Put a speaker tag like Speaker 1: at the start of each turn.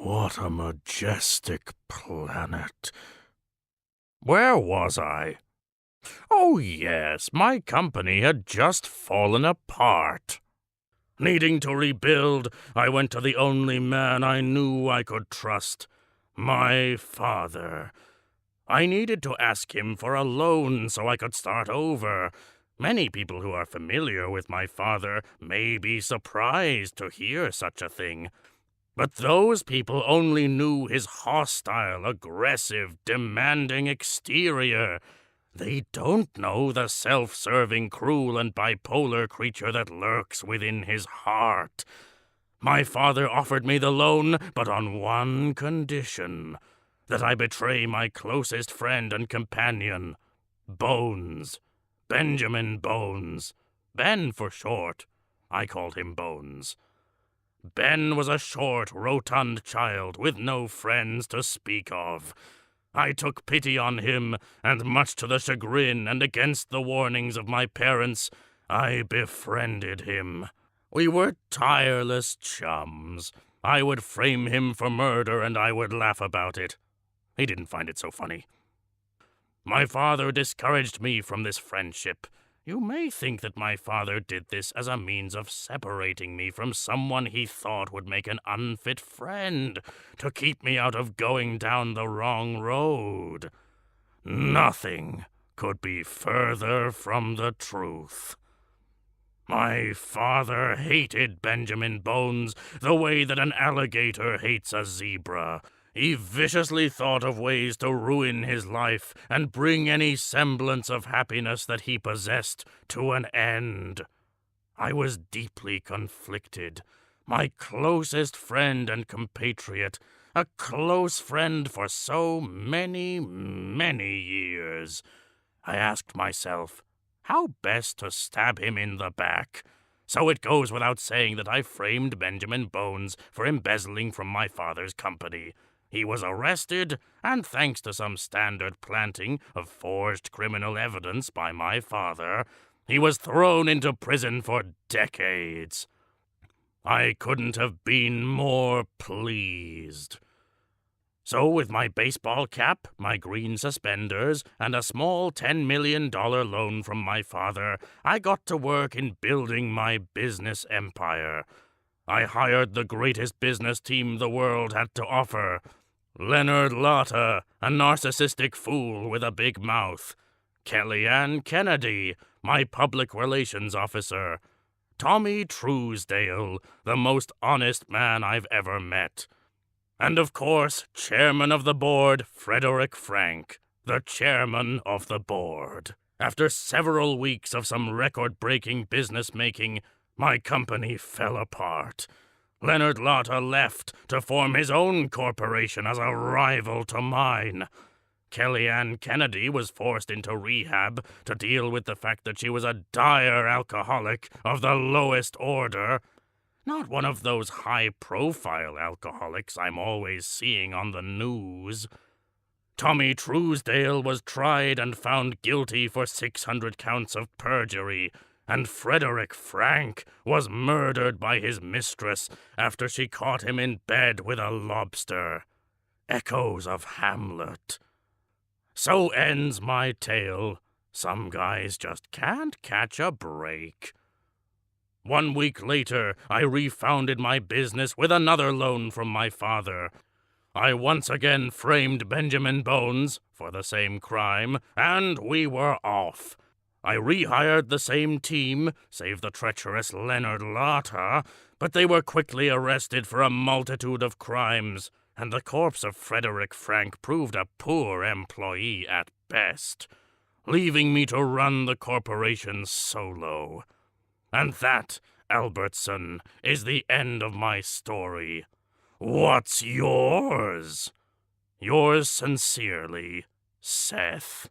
Speaker 1: What a majestic planet. Where was I? Oh yes, my company had just fallen apart. Needing to rebuild, I went to the only man I knew I could trust, my father. I needed to ask him for a loan so I could start over. Many people who are familiar with my father may be surprised to hear such a thing. But those people only knew his hostile, aggressive, demanding exterior. They don't know the self-serving, cruel, and bipolar creature that lurks within his heart. My father offered me the loan, but on one condition: that I betray my closest friend and companion, Bones. Benjamin Bones. Ben for short. I called him Bones. Ben was a short, rotund child with no friends to speak of. I took pity on him, and much to the chagrin and against the warnings of my parents, I befriended him. We were tireless chums. I would frame him for murder, and I would laugh about it. He didn't find it so funny. My father discouraged me from this friendship. You may think that my father did this as a means of separating me from someone he thought would make an unfit friend, to keep me out of going down the wrong road. Nothing could be further from the truth. My father hated Benjamin Bones the way that an alligator hates a zebra. He viciously thought of ways to ruin his life and bring any semblance of happiness that he possessed to an end. I was deeply conflicted. My closest friend and compatriot, a close friend for so many, many years. I asked myself, how best to stab him in the back? So it goes without saying that I framed Benjamin Bones for embezzling from my father's company. He was arrested, and thanks to some standard planting of forged criminal evidence by my father, he was thrown into prison for decades. I couldn't have been more pleased. So with my baseball cap, my green suspenders, and a small $10 million loan from my father, I got to work in building my business empire. I hired the greatest business team the world had to offer. Leonard Lotta, a narcissistic fool with a big mouth. Kellyanne Kennedy, my public relations officer. Tommy Truesdale, the most honest man I've ever met. And of course, chairman of the board, Frederick Frank, the chairman of the board. After several weeks of some record-breaking business-making, my company fell apart. Leonard Lotta left to form his own corporation as a rival to mine. Kellyanne Kennedy was forced into rehab to deal with the fact that she was a dire alcoholic of the lowest order. Not one of those high-profile alcoholics I'm always seeing on the news. Tommy Truesdale was tried and found guilty for 600 counts of perjury, and Frederick Frank was murdered by his mistress after she caught him in bed with a lobster. Echoes of Hamlet. So ends my tale. Some guys just can't catch a break. 1 week later, I refounded my business with another loan from my father. I once again framed Benjamin Bones for the same crime, and we were off. I rehired the same team, save the treacherous Leonard Lotta, but they were quickly arrested for a multitude of crimes, and the corpse of Frederick Frank proved a poor employee at best, leaving me to run the corporation solo. And that, Albertson, is the end of my story. What's yours? Yours sincerely, Seth.